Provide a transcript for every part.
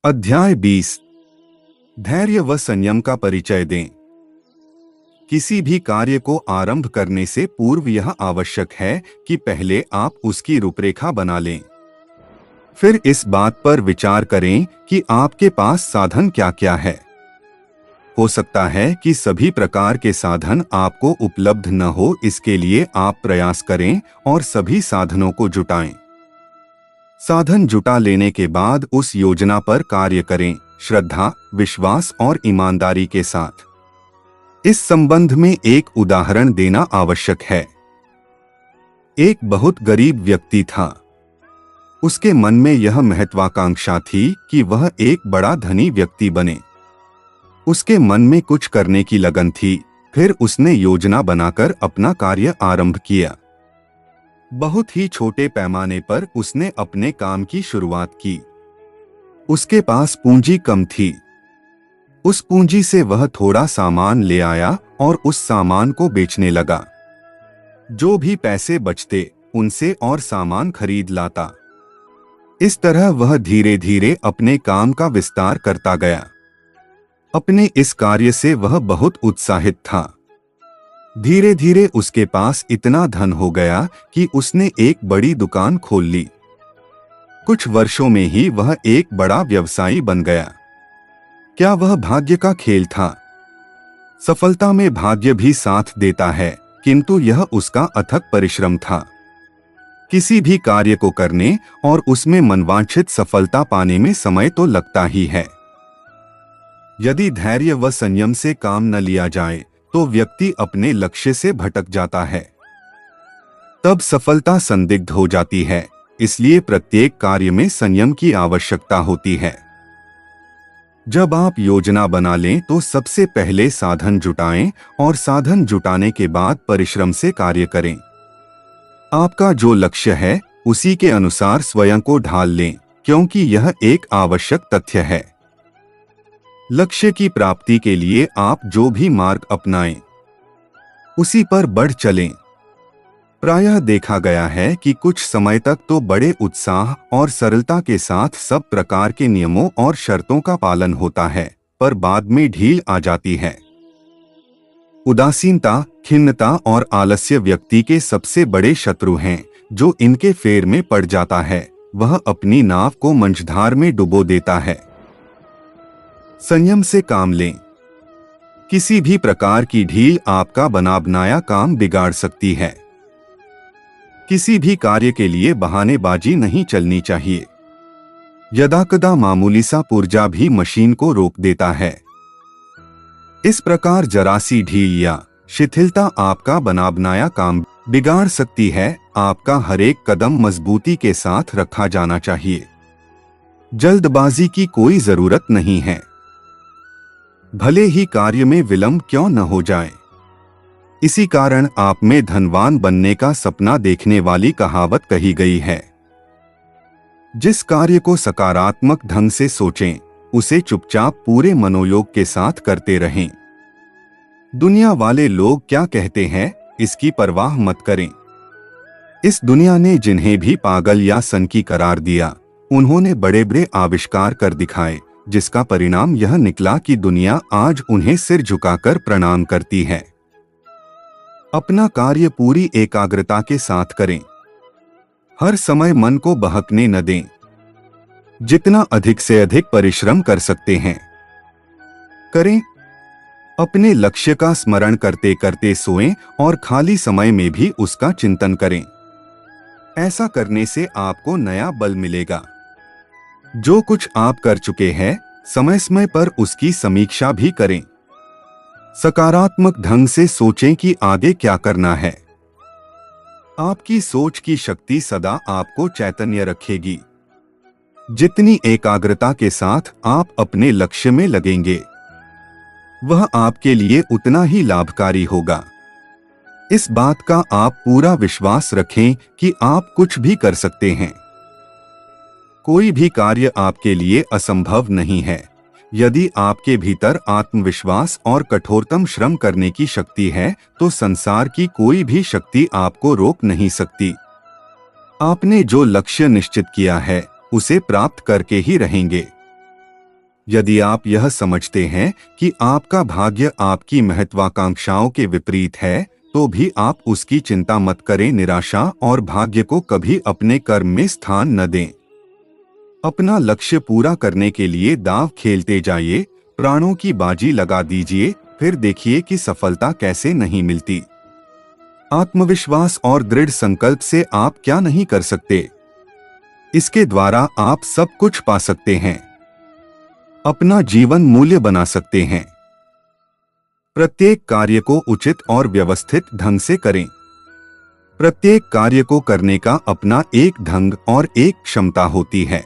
अध्याय 20। धैर्य व संयम का परिचय दें। किसी भी कार्य को आरंभ करने से पूर्व यह आवश्यक है कि पहले आप उसकी रूपरेखा बना लें। फिर इस बात पर विचार करें कि आपके पास साधन क्या क्या है। हो सकता है कि सभी प्रकार के साधन आपको उपलब्ध न हो, इसके लिए आप प्रयास करें और सभी साधनों को जुटाएं। साधन जुटा लेने के बाद उस योजना पर कार्य करें, श्रद्धा, विश्वास और ईमानदारी के साथ। इस संबंध में एक उदाहरण देना आवश्यक है। एक बहुत गरीब व्यक्ति था। उसके मन में यह महत्वाकांक्षा थी कि वह एक बड़ा धनी व्यक्ति बने। उसके मन में कुछ करने की लगन थी। फिर उसने योजना बनाकर अपना कार्य आरंभ किया। बहुत ही छोटे पैमाने पर उसने अपने काम की शुरुआत की। उसके पास पूंजी कम थी। उस पूंजी से वह थोड़ा सामान ले आया और उस सामान को बेचने लगा। जो भी पैसे बचते उनसे और सामान खरीद लाता। इस तरह वह धीरे धीरे अपने काम का विस्तार करता गया। अपने इस कार्य से वह बहुत उत्साहित था। धीरे धीरे उसके पास इतना धन हो गया कि उसने एक बड़ी दुकान खोल ली। कुछ वर्षों में ही वह एक बड़ा व्यवसायी बन गया। क्या वह भाग्य का खेल था? सफलता में भाग्य भी साथ देता है, किंतु यह उसका अथक परिश्रम था। किसी भी कार्य को करने और उसमें मनवांछित सफलता पाने में समय तो लगता ही है। यदि धैर्य व संयम से काम न लिया जाए तो व्यक्ति अपने लक्ष्य से भटक जाता है। तब सफलता संदिग्ध हो जाती है। इसलिए प्रत्येक कार्य में संयम की आवश्यकता होती है। जब आप योजना बना लें तो सबसे पहले साधन जुटाएं और साधन जुटाने के बाद परिश्रम से कार्य करें। आपका जो लक्ष्य है उसी के अनुसार स्वयं को ढाल लें, क्योंकि यह एक आवश्यक तथ्य है। लक्ष्य की प्राप्ति के लिए आप जो भी मार्ग अपनाएं उसी पर बढ़ चलें। प्रायः देखा गया है कि कुछ समय तक तो बड़े उत्साह और सरलता के साथ सब प्रकार के नियमों और शर्तों का पालन होता है, पर बाद में ढील आ जाती है। उदासीनता, खिन्नता और आलस्य व्यक्ति के सबसे बड़े शत्रु हैं। जो इनके फेर में पड़ जाता है वह अपनी नाव को मंझधार में डुबो देता है। संयम से काम लें। किसी भी प्रकार की ढील आपका बना बनाया काम बिगाड़ सकती है। किसी भी कार्य के लिए बहानेबाजी नहीं चलनी चाहिए। यदाकदा मामूली सा पुर्जा भी मशीन को रोक देता है। इस प्रकार जरा सी ढील या शिथिलता आपका बना बनाया काम बिगाड़ सकती है। आपका हर एक कदम मजबूती के साथ रखा जाना चाहिए। जल्दबाजी की कोई जरूरत नहीं है, भले ही कार्य में विलंब क्यों न हो जाए। इसी कारण आप में धनवान बनने का सपना देखने वाली कहावत कही गई है। जिस कार्य को सकारात्मक ढंग से सोचें उसे चुपचाप पूरे मनोयोग के साथ करते रहें। दुनिया वाले लोग क्या कहते हैं इसकी परवाह मत करें। इस दुनिया ने जिन्हें भी पागल या सनकी करार दिया उन्होंने बड़े बड़े आविष्कार कर दिखाए, जिसका परिणाम यह निकला कि दुनिया आज उन्हें सिर झुकाकर प्रणाम करती है। अपना कार्य पूरी एकाग्रता के साथ करें। हर समय मन को बहकने न दें। जितना अधिक से अधिक परिश्रम कर सकते हैं करें। अपने लक्ष्य का स्मरण करते करते सोएं और खाली समय में भी उसका चिंतन करें। ऐसा करने से आपको नया बल मिलेगा। जो कुछ आप कर चुके हैं समय समय पर उसकी समीक्षा भी करें। सकारात्मक ढंग से सोचें कि आगे क्या करना है। आपकी सोच की शक्ति सदा आपको चैतन्य रखेगी। जितनी एकाग्रता के साथ आप अपने लक्ष्य में लगेंगे वह आपके लिए उतना ही लाभकारी होगा। इस बात का आप पूरा विश्वास रखें कि आप कुछ भी कर सकते हैं। कोई भी कार्य आपके लिए असंभव नहीं है। यदि आपके भीतर आत्मविश्वास और कठोरतम श्रम करने की शक्ति है तो संसार की कोई भी शक्ति आपको रोक नहीं सकती। आपने जो लक्ष्य निश्चित किया है उसे प्राप्त करके ही रहेंगे। यदि आप यह समझते हैं कि आपका भाग्य आपकी महत्वाकांक्षाओं के विपरीत है, तो भी आप उसकी चिंता मत करें। निराशा और भाग्य को कभी अपने कर्म में स्थान न दें। अपना लक्ष्य पूरा करने के लिए दांव खेलते जाइए, प्राणों की बाजी लगा दीजिए, फिर देखिए कि सफलता कैसे नहीं मिलती। आत्मविश्वास और दृढ़ संकल्प से आप क्या नहीं कर सकते, इसके द्वारा आप सब कुछ पा सकते हैं, अपना जीवन मूल्य बना सकते हैं। प्रत्येक कार्य को उचित और व्यवस्थित ढंग से करें। प्रत्येक कार्य को करने का अपना एक ढंग और एक क्षमता होती है।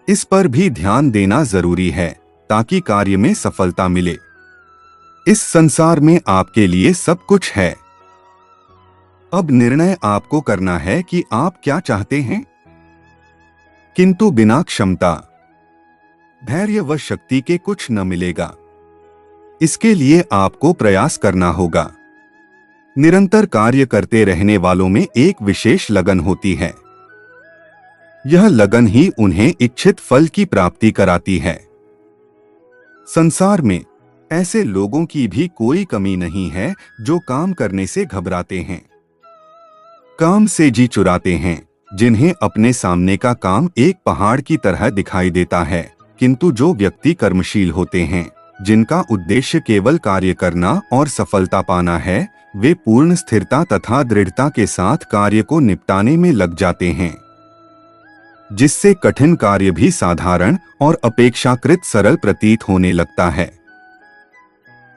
इस पर भी ध्यान देना जरूरी है ताकि कार्य में सफलता मिले। इस संसार में आपके लिए सब कुछ है। अब निर्णय आपको करना है कि आप क्या चाहते हैं। किंतु बिना क्षमता, धैर्य व शक्ति के कुछ न मिलेगा। इसके लिए आपको प्रयास करना होगा। निरंतर कार्य करते रहने वालों में एक विशेष लगन होती है। यह लगन ही उन्हें इच्छित फल की प्राप्ति कराती है। संसार में ऐसे लोगों की भी कोई कमी नहीं है जो काम करने से घबराते हैं, काम से जी चुराते हैं, जिन्हें अपने सामने का काम एक पहाड़ की तरह दिखाई देता है। किंतु जो व्यक्ति कर्मशील होते हैं, जिनका उद्देश्य केवल कार्य करना और सफलता पाना है, वे पूर्ण स्थिरता तथा दृढ़ता के साथ कार्य को निपटाने में लग जाते हैं, जिससे कठिन कार्य भी साधारण और अपेक्षाकृत सरल प्रतीत होने लगता है।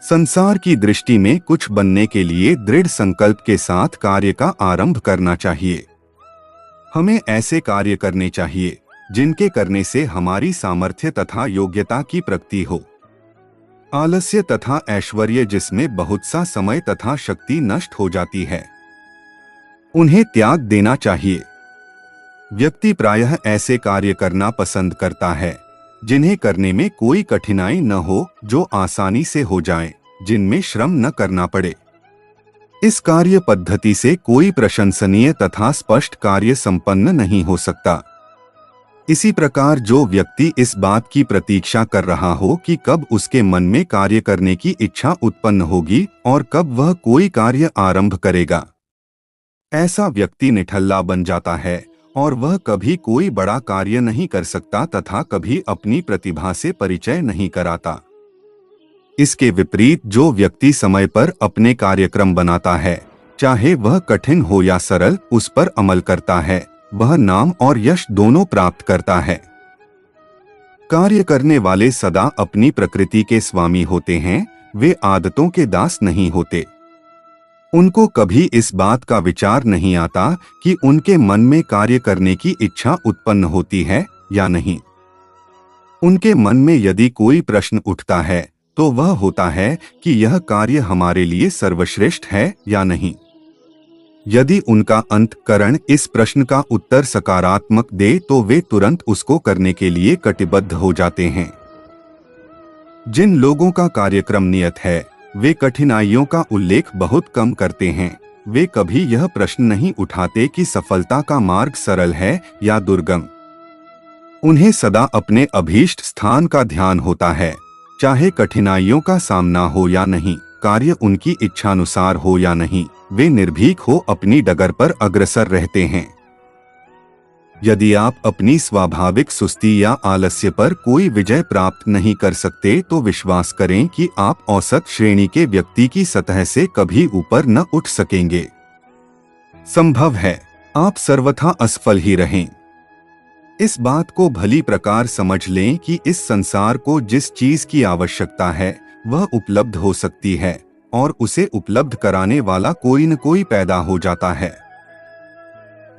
संसार की दृष्टि में कुछ बनने के लिए दृढ़ संकल्प के साथ कार्य का आरंभ करना चाहिए। हमें ऐसे कार्य करने चाहिए जिनके करने से हमारी सामर्थ्य तथा योग्यता की प्रगति हो। आलस्य तथा ऐश्वर्य जिसमें बहुत सा समय तथा शक्ति नष्ट हो जाती है, उन्हें त्याग देना चाहिए। व्यक्ति प्रायः ऐसे कार्य करना पसंद करता है जिन्हें करने में कोई कठिनाई न हो, जो आसानी से हो जाए, जिनमें श्रम न करना पड़े। इस कार्य पद्धति से कोई प्रशंसनीय तथा स्पष्ट कार्य संपन्न नहीं हो सकता। इसी प्रकार जो व्यक्ति इस बात की प्रतीक्षा कर रहा हो कि कब उसके मन में कार्य करने की इच्छा उत्पन्न होगी और कब वह कोई कार्य आरंभ करेगा, ऐसा व्यक्ति निठल्ला बन जाता है और वह कभी कोई बड़ा कार्य नहीं कर सकता तथा कभी अपनी प्रतिभा से परिचय नहीं कराता। इसके विपरीत जो व्यक्ति समय पर अपने कार्यक्रम बनाता है, चाहे वह कठिन हो या सरल, उस पर अमल करता है, वह नाम और यश दोनों प्राप्त करता है। कार्य करने वाले सदा अपनी प्रकृति के स्वामी होते हैं, वे आदतों के दास नहीं होते। उनको कभी इस बात का विचार नहीं आता कि उनके मन में कार्य करने की इच्छा उत्पन्न होती है या नहीं। उनके मन में यदि कोई प्रश्न उठता है तो वह होता है कि यह कार्य हमारे लिए सर्वश्रेष्ठ है या नहीं। यदि उनका अंतःकरण इस प्रश्न का उत्तर सकारात्मक दे तो वे तुरंत उसको करने के लिए कटिबद्ध हो जाते हैं। जिन लोगों का कार्यक्रम नियत है, वे कठिनाइयों का उल्लेख बहुत कम करते हैं। वे कभी यह प्रश्न नहीं उठाते कि सफलता का मार्ग सरल है या दुर्गम। उन्हें सदा अपने अभीष्ट स्थान का ध्यान होता है, चाहे कठिनाइयों का सामना हो या नहीं, कार्य उनकी इच्छानुसार हो या नहीं, वे निर्भीक हो अपनी डगर पर अग्रसर रहते हैं। यदि आप अपनी स्वाभाविक सुस्ती या आलस्य पर कोई विजय प्राप्त नहीं कर सकते तो विश्वास करें कि आप औसत श्रेणी के व्यक्ति की सतह से कभी ऊपर न उठ सकेंगे। संभव है आप सर्वथा असफल ही रहें। इस बात को भली प्रकार समझ लें कि इस संसार को जिस चीज की आवश्यकता है वह उपलब्ध हो सकती है और उसे उपलब्ध कराने वाला कोई न कोई पैदा हो जाता है।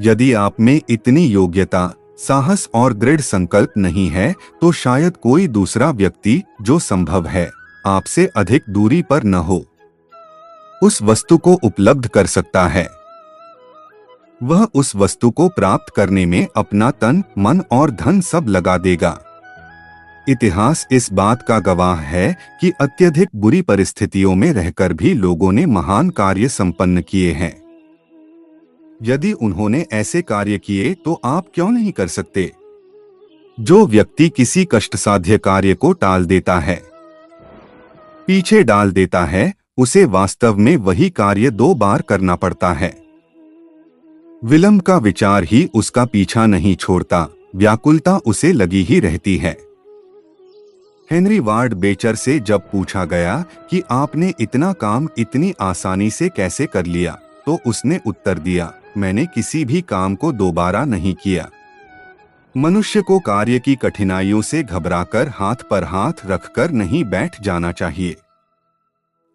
यदि आप में इतनी योग्यता, साहस और दृढ़ संकल्प नहीं है तो शायद कोई दूसरा व्यक्ति, जो संभव है आपसे अधिक दूरी पर न हो, उस वस्तु को उपलब्ध कर सकता है। वह उस वस्तु को प्राप्त करने में अपना तन, मन और धन सब लगा देगा। इतिहास इस बात का गवाह है कि अत्यधिक बुरी परिस्थितियों में रहकर भी लोगों ने महान कार्य संपन्न किए हैं। यदि उन्होंने ऐसे कार्य किए तो आप क्यों नहीं कर सकते? जो व्यक्ति किसी कष्टसाध्य कार्य को टाल देता है, पीछे डाल देता है, उसे वास्तव में वही कार्य 2 बार करना पड़ता है। विलंब का विचार ही उसका पीछा नहीं छोड़ता, व्याकुलता उसे लगी ही रहती है। हेनरी वार्ड बेचर से जब पूछा गया कि आपने इतना काम इतनी आसानी से कैसे कर लिया, तो उसने उत्तर दिया, मैंने किसी भी काम को दोबारा नहीं किया। मनुष्य को कार्य की कठिनाइयों से घबराकर हाथ पर हाथ रखकर नहीं बैठ जाना चाहिए।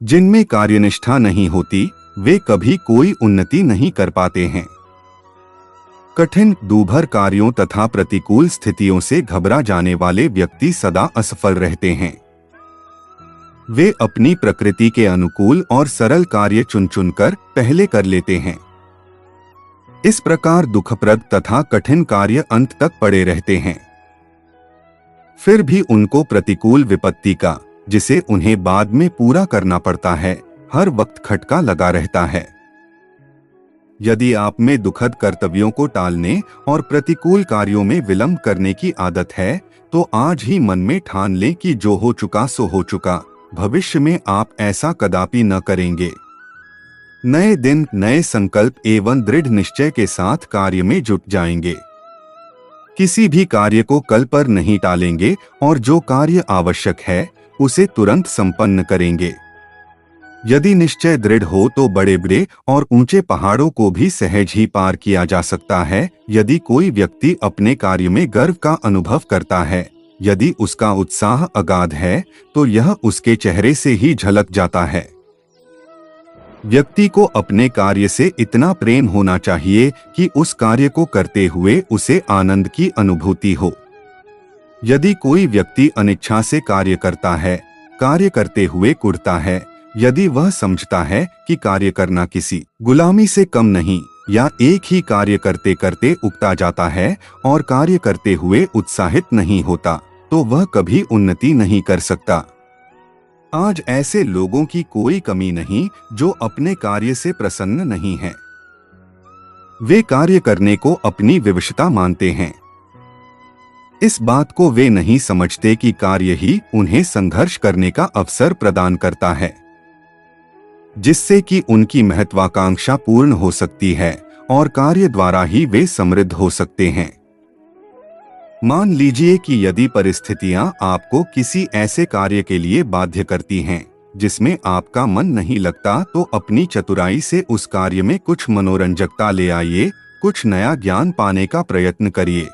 जिनमें कार्यनिष्ठा नहीं होती, वे कभी कोई उन्नति नहीं कर पाते हैं। कठिन दूभर कार्यों तथा प्रतिकूल स्थितियों से घबरा जाने वाले व्यक्ति सदा असफल रहते हैं। वे अपनी प्रकृति के अनुकूल और सरल कार्य चुन चुनकर पहले कर लेते हैं। इस प्रकार दुखप्रद तथा कठिन कार्य अंत तक पड़े रहते हैं। फिर भी उनको प्रतिकूल विपत्ति का, जिसे उन्हें बाद में पूरा करना पड़ता है, हर वक्त खटका लगा रहता है। यदि आप में दुखद कर्तव्यों को टालने और प्रतिकूल कार्यों में विलंब करने की आदत है, तो आज ही मन में ठान लें कि जो हो चुका सो हो चुका, भविष्य में आप ऐसा कदापि न करेंगे। नए दिन नए संकल्प एवं दृढ़ निश्चय के साथ कार्य में जुट जाएंगे। किसी भी कार्य को कल पर नहीं टालेंगे और जो कार्य आवश्यक है उसे तुरंत संपन्न करेंगे। यदि निश्चय दृढ़ हो तो बड़े बड़े और ऊंचे पहाड़ों को भी सहज ही पार किया जा सकता है। यदि कोई व्यक्ति अपने कार्य में गर्व का अनुभव करता है, यदि उसका उत्साह अगाध है, तो यह उसके चेहरे से ही झलक जाता है। व्यक्ति को अपने कार्य से इतना प्रेम होना चाहिए कि उस कार्य को करते हुए उसे आनंद की अनुभूति हो। यदि कोई व्यक्ति अनिच्छा से कार्य करता है, कार्य करते हुए कुढ़ता है, यदि वह समझता है कि कार्य करना किसी गुलामी से कम नहीं, या एक ही कार्य करते करते उगता जाता है और कार्य करते हुए उत्साहित नहीं होता, तो वह कभी उन्नति नहीं कर सकता। आज ऐसे लोगों की कोई कमी नहीं जो अपने कार्य से प्रसन्न नहीं हैं। वे कार्य करने को अपनी विवशता मानते हैं। इस बात को वे नहीं समझते कि कार्य ही उन्हें संघर्ष करने का अवसर प्रदान करता है, जिससे कि उनकी महत्वाकांक्षा पूर्ण हो सकती है और कार्य द्वारा ही वे समृद्ध हो सकते हैं। मान लीजिए कि यदि परिस्थितियां आपको किसी ऐसे कार्य के लिए बाध्य करती हैं जिसमें आपका मन नहीं लगता, तो अपनी चतुराई से उस कार्य में कुछ मनोरंजकता ले आइए, कुछ नया ज्ञान पाने का प्रयत्न करिए।